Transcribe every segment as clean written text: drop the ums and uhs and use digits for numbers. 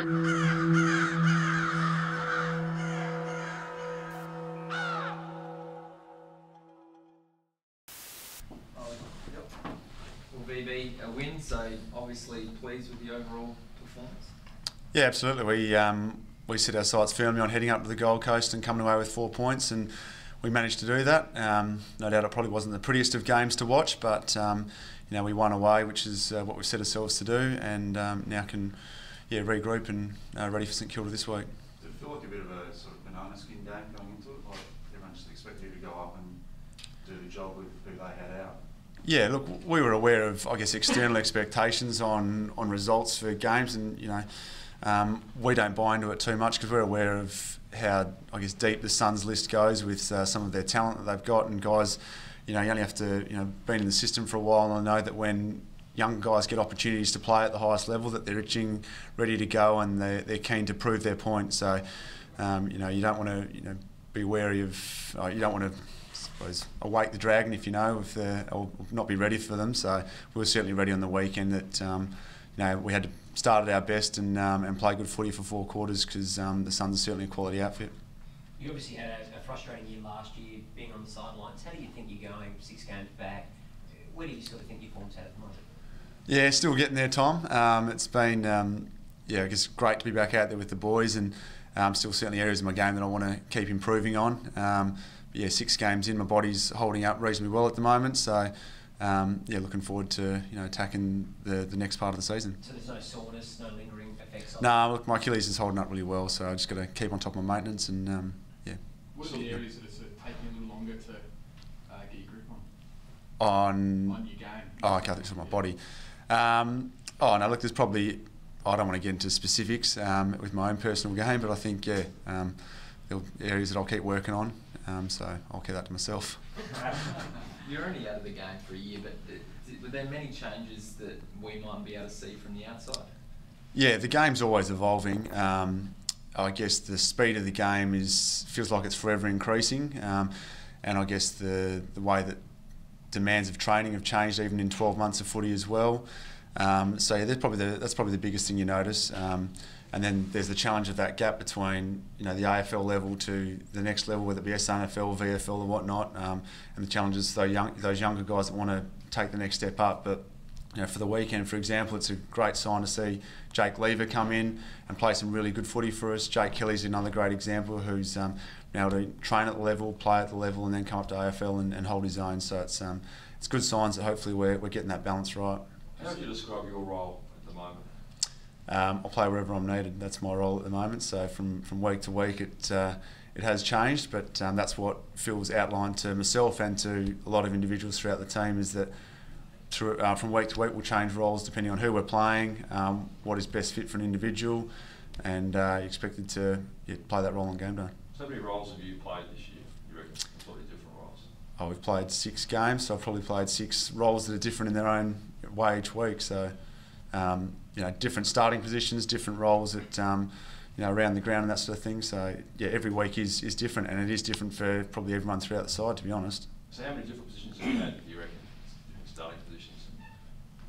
Will VB a win? So obviously pleased with the overall performance. Yeah, absolutely. We set our sights firmly on heading up to the Gold Coast and coming away with 4 points, and we managed to do that. No doubt it probably wasn't the prettiest of games to watch, but we won away, which is what we've set ourselves to do, and now can regroup and ready for St Kilda this week. Did it feel like a bit of a sort of banana skin game going into it? Like everyone just expected you to go up and do the job with who they had out? Yeah, look, we were aware of, I guess, external expectations on results for games, and we don't buy into it too much because we're aware of how, I guess, deep the Suns list goes with some of their talent that they've got, and guys, you only have to, been in the system for a while, and I know that when young guys get opportunities to play at the highest level, that they're itching, ready to go, and they're keen to prove their point. So, you don't want to, be wary of, you don't want to, I suppose, awake the dragon or not be ready for them. So we were certainly ready on the weekend that, we had to start at our best and play good footy for 4 quarters because the Suns are certainly a quality outfit. You obviously had a frustrating year last year, being on the sidelines. How do you think you're going 6 games back? Where do you sort of think your form's at the moment? Yeah, still getting there, Tom. It's been, I guess, great to be back out there with the boys, and still certainly areas of my game that I want to keep improving on. 6 games in, my body's holding up reasonably well at the moment, so looking forward to attacking the next part of the season. So there's no soreness, no lingering effects? No, look, my Achilles is holding up really well, so I just got to keep on top of my maintenance and What are the areas that are sort of taking a little longer to get your grip on your game? Oh, okay, I think it's on my body. No, look, there's probably, I don't want to get into specifics with my own personal game, but I think, there are areas that I'll keep working on, so I'll keep that to myself. You're only out of the game for a year, but were there many changes that we might be able to see from the outside? Yeah, the game's always evolving. I guess the speed of the game feels like it's forever increasing, and I guess the way that demands of training have changed even in 12 months of footy as well. So yeah, that's probably the biggest thing you notice. And then there's the challenge of that gap between the AFL level to the next level, whether it be SNFL, VFL or whatnot, and the challenges those younger guys that want to take the next step up. But for the weekend, for example, it's a great sign to see Jake Lever come in and play some really good footy for us. Jake Kelly's another great example who's been able to train at the level, play at the level, and then come up to AFL and hold his own. So it's good signs that hopefully we're getting that balance right. How would you describe your role at the moment? I'll play wherever I'm needed. That's my role at the moment. So from week to week, it has changed, but that's what Phil's outlined to myself and to a lot of individuals throughout the team, is that from week to week we'll change roles depending on who we're playing, what is best fit for an individual, and you're expected to play that role on game day. So how many roles have you played this year, you reckon, completely different roles? Oh, we've played 6 games, so I've probably played 6 roles that are different in their own way each week. So, different starting positions, different roles at, around the ground and that sort of thing. So, yeah, every week is different, and it is different for probably everyone throughout the side, to be honest. So how many different positions have you had, do you reckon, different starting positions?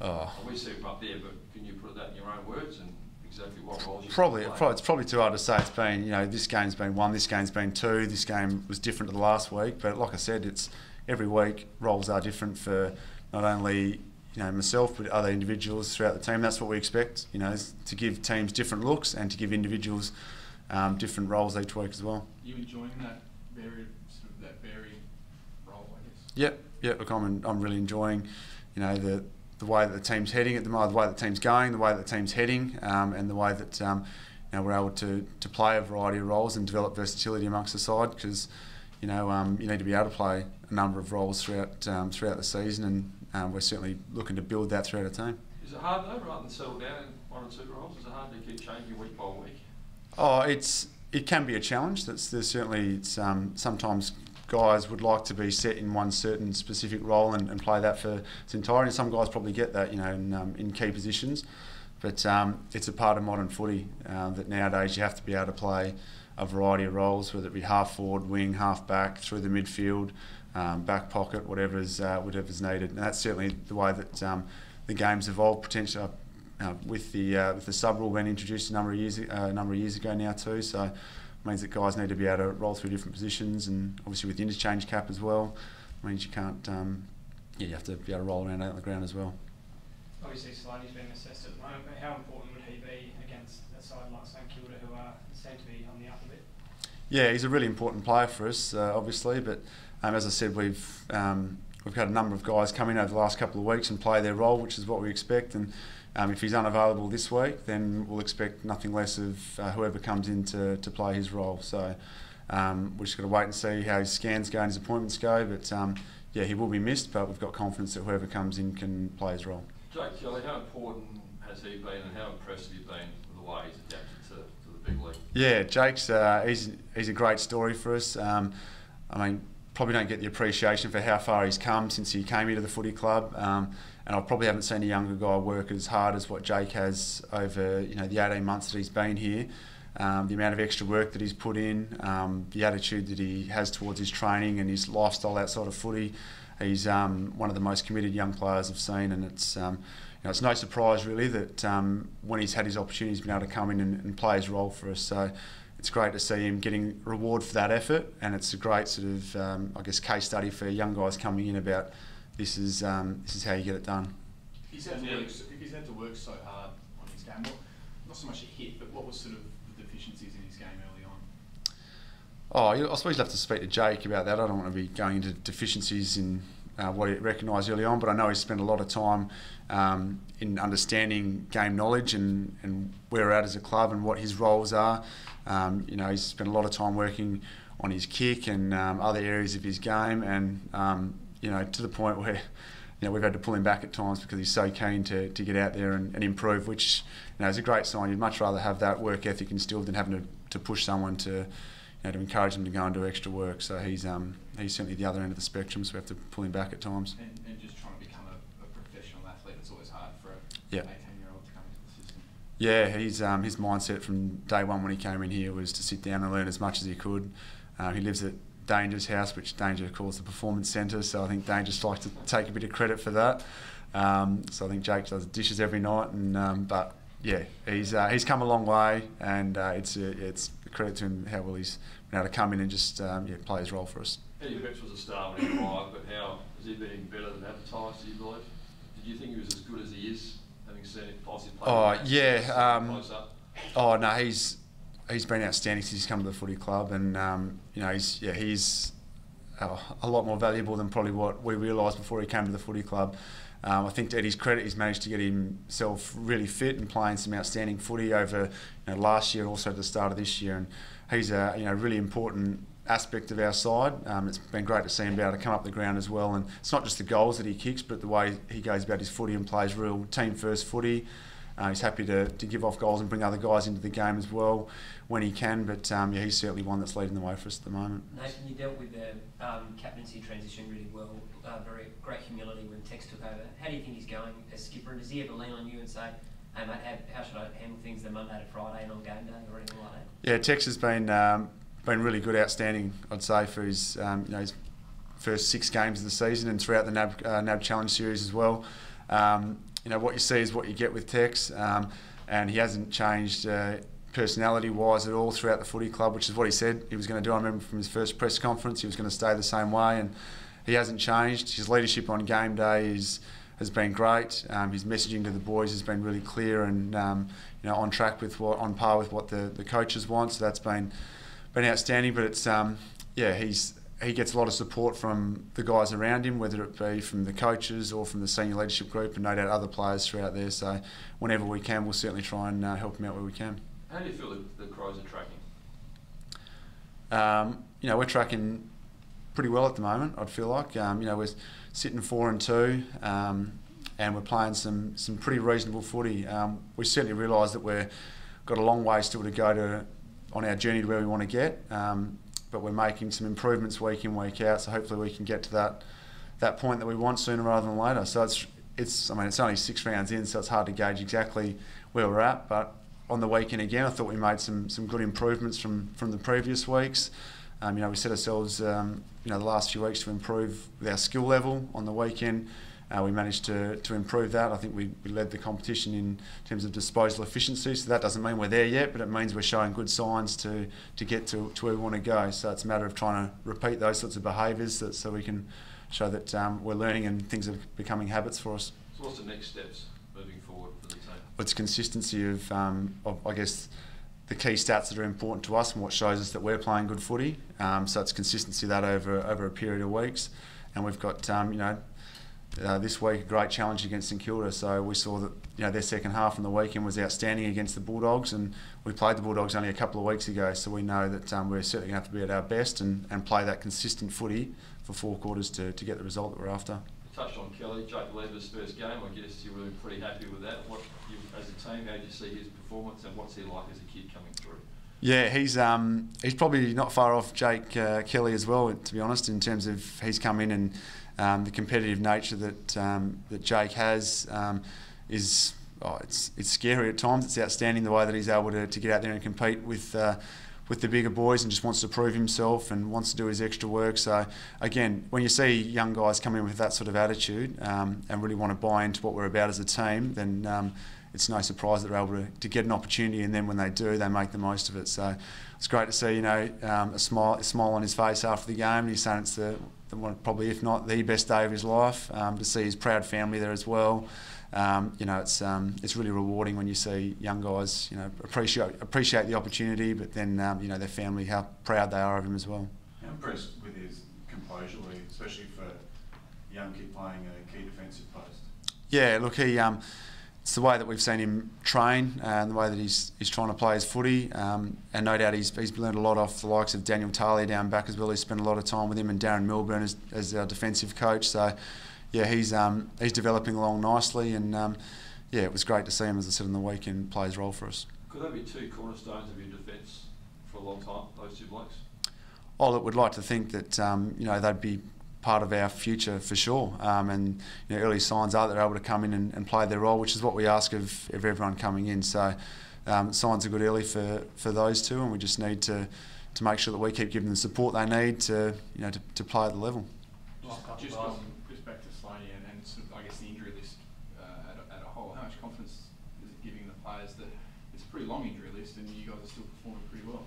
Oh. We see them up there, but can you put that in your own words and exactly what roles you It's probably too hard to say. It's been, this game's been 1, this game's been 2, this game was different to the last week. But like I said, it's every week roles are different for not only myself but other individuals throughout the team. That's what we expect, is to give teams different looks and to give individuals different roles each week as well. You enjoying that varied role, I guess? Yep. Look, I'm really enjoying, the way that the team's heading at the moment, the way that the team's going, the way that the team's heading, and the way that we're able to play a variety of roles and develop versatility amongst the side, because you need to be able to play a number of roles throughout the season, and we're certainly looking to build that throughout our team. Is it hard though, rather than settle down in 1 or 2 roles? Is it hard to keep changing week by week? Oh, it can be a challenge. There's certainly sometimes guys would like to be set in one certain specific role and play that for its entirety. And some guys probably get that, in key positions. But it's a part of modern footy that nowadays you have to be able to play a variety of roles, whether it be half forward, wing, half back, through the midfield, back pocket, whatever's needed. And that's certainly the way that the game's evolved, with the sub rule being introduced a number of years ago now too. So it means that guys need to be able to roll through different positions, and obviously with the interchange cap as well, it means you can't. You have to be able to roll around out on the ground as well. Obviously, Sladey's being assessed at the moment, but how important would he be against a side like St Kilda, who seem to be on the up a bit? Yeah, he's a really important player for us, obviously. But as I said, we've had a number of guys come in over the last couple of weeks and play their role, which is what we expect. And if he's unavailable this week, then we'll expect nothing less of whoever comes in to play his role. So we've just got to wait and see how his scans go and his appointments go. But yeah, he will be missed, but we've got confidence that whoever comes in can play his role. Jake Kelly, how important has he been, and how impressed have you been with the way he's adapted to the big league? Yeah, Jake's he's a great story for us. I mean, probably don't get the appreciation for how far he's come since he came into the footy club, and I probably haven't seen a younger guy work as hard as what Jake has over the 18 months that he's been here. The amount of extra work that he's put in, the attitude that he has towards his training and his lifestyle outside of footy. He's one of the most committed young players I've seen, and it's it's no surprise really that when he's had his opportunities, he's been able to come in and play his role for us. So it's great to see him getting reward for that effort, and it's a great sort of case study for young guys coming in about this is how you get it done. He's had to work so hard on his game. Not so much a hit, but what was sort of the deficiencies in his game early on? Oh, I suppose you'll have to speak to Jake about that. I don't want to be going into deficiencies in what he recognised early on, but I know he's spent a lot of time in understanding game knowledge and where we're at as a club and what his roles are. He's spent a lot of time working on his kick and other areas of his game, and to the point where we've had to pull him back at times because he's so keen to get out there and improve, which is a great sign. You'd much rather have that work ethic instilled than having to push someone to encourage them to go and do extra work. So he's certainly the other end of the spectrum, so we have to pull him back at times. And just trying to become a professional athlete, it's always hard for yeah. an 18-year-old to come into the system. Yeah, his mindset from day one when he came in here was to sit down and learn as much as he could. He lives at Danger's house, which Danger calls the performance centre, so I think Danger just likes to take a bit of credit for that. So I think Jake does dishes every night, and but yeah, he's come a long way, and it's a credit to him how well he's been able to come in and just play his role for us. Eddie Betts was a star when he arrived, but how has he been better than advertised, do you believe? Did you think he was as good as he is, having seen him play? Oh yeah, oh no, he's been outstanding since he's come to the footy club, and he's a lot more valuable than probably what we realised before he came to the footy club. I think to Eddie's credit, he's managed to get himself really fit and playing some outstanding footy over last year and also at the start of this year. And he's a really important aspect of our side. It's been great to see him be able to come up the ground as well. And it's not just the goals that he kicks, but the way he goes about his footy and plays real team-first footy. He's happy to give off goals and bring other guys into the game as well when he can, but he's certainly one that's leading the way for us at the moment. Nathan, you dealt with the captaincy transition really well, very great humility when Tex took over. How do you think he's going as skipper, and does he ever lean on you and say, hey mate, how should I handle things the Monday to Friday and on game day or anything like that? Yeah, Tex has been really good, outstanding, I'd say, for his his first 6 games of the season and throughout the NAB Challenge Series as well. What you see is what you get with Tex, and he hasn't changed personality-wise at all throughout the footy club, which is what he said he was going to do. I remember from his first press conference, he was going to stay the same way, and he hasn't changed. His leadership on game day has been great. His messaging to the boys has been really clear and on track with on par with what the coaches want. So that's been outstanding. But it's he gets a lot of support from the guys around him, whether it be from the coaches or from the senior leadership group, and no doubt other players throughout there. So whenever we can, we'll certainly try and help him out where we can. How do you feel that the Crows are tracking? We're tracking pretty well at the moment, I'd feel like. We're sitting 4-2, and we're playing some pretty reasonable footy. We certainly realise that we've got a long way still to go on our journey to where we want to get. But we're making some improvements week in, week out, so hopefully we can get to that point that we want sooner rather than later. So it's only 6 rounds in, so it's hard to gauge exactly where we're at. But on the weekend again, I thought we made some good improvements from the previous weeks. We set ourselves the last few weeks to improve with our skill level on the weekend. we managed to improve that. I think we led the competition in terms of disposal efficiency, so that doesn't mean we're there yet, but it means we're showing good signs to get to where we want to go. So it's a matter of trying to repeat those sorts of behaviours so we can show that we're learning and things are becoming habits for us. So what's the next steps moving forward for the team? It's consistency of I guess, the key stats that are important to us and what shows us that we're playing good footy. So it's consistency of that over a period of weeks. And we've got, this week a great challenge against St Kilda. So we saw that their second half on the weekend was outstanding against the Bulldogs, and we played the Bulldogs only a couple of weeks ago. So we know that we're certainly going to have to be at our best and play that consistent footy for 4 quarters to get the result that we're after. You touched on Kelly, Jake Lever's first game. I guess you were pretty happy with that. As a team, how did you see his performance, and what's he like as a kid coming through? Yeah, he's probably not far off Jake Kelly as well, to be honest, in terms of he's come in and the competitive nature that Jake has is it's scary at times. It's outstanding the way that he's able to get out there and compete with the bigger boys and just wants to prove himself and wants to do his extra work. So again, when you see young guys come in with that sort of attitude and really want to buy into what we're about as a team, then it's no surprise that they're able to get an opportunity, and then when they do, they make the most of it. So it's great to see, a smile on his face after the game. He's saying it's the one, probably if not the best day of his life. To see his proud family there as well. It's really rewarding when you see young guys, appreciate the opportunity, but then their family, how proud they are of him as well. I'm impressed with his composure, especially for a young kid playing a key defensive post. Yeah, look, it's the way that we've seen him train and the way that he's trying to play his footy, and no doubt he's learned a lot off the likes of Daniel Talia down back as well. He's spent a lot of time with him, and Darren Milburn as our defensive coach. So yeah, he's developing along nicely, and it was great to see him, as I said, in the weekend, play his role for us. Could they be 2 cornerstones of your defence for a long time, those 2 blokes? Oh, look, we'd like to think that they'd be part of our future for sure, and early signs are that they're able to come in and play their role, which is what we ask of everyone coming in. So signs are good early for those 2, and we just need to make sure that we keep giving them the support they need to play at the level. Just back to Slaney and sort of, I guess, the injury list at a whole. How much confidence is it giving the players that it's a pretty long injury list and you guys are still performing pretty well?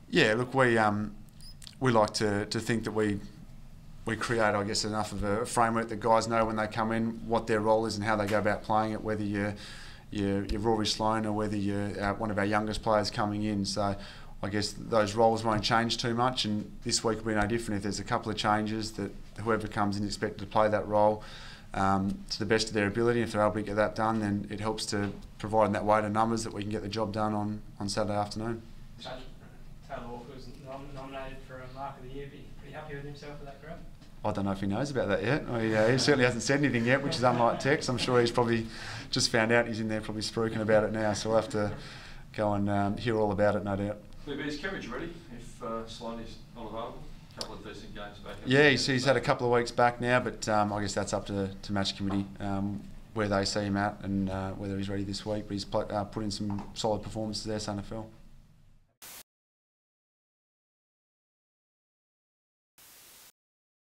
Yeah, look, we like to think that we create, I guess, enough of a framework that guys know when they come in what their role is and how they go about playing it, whether you're Rory Sloane or whether you're one of our youngest players coming in. So I guess those roles won't change too much, and this week will be no different. If there's a couple of changes that whoever comes in is expected to play that role to the best of their ability, if they're able to get that done, then it helps to provide that weight of numbers that we can get the job done on Saturday afternoon. Taylor Walker was nominated for a Mark of the Year. Be pretty happy with himself for that grab? I don't know if he knows about that yet. He certainly hasn't said anything yet, which is unlike Tex. I'm sure he's probably just found out. He's in there probably spruiking about it now, so we'll have to go and hear all about it, no doubt. Is Kerridge ready if Sloaney's not available? A couple of decent games back. Yeah, he's had a couple of weeks back now, but I guess that's up to match committee where they see him at and whether he's ready this week. But he's put in some solid performances there, SNFL.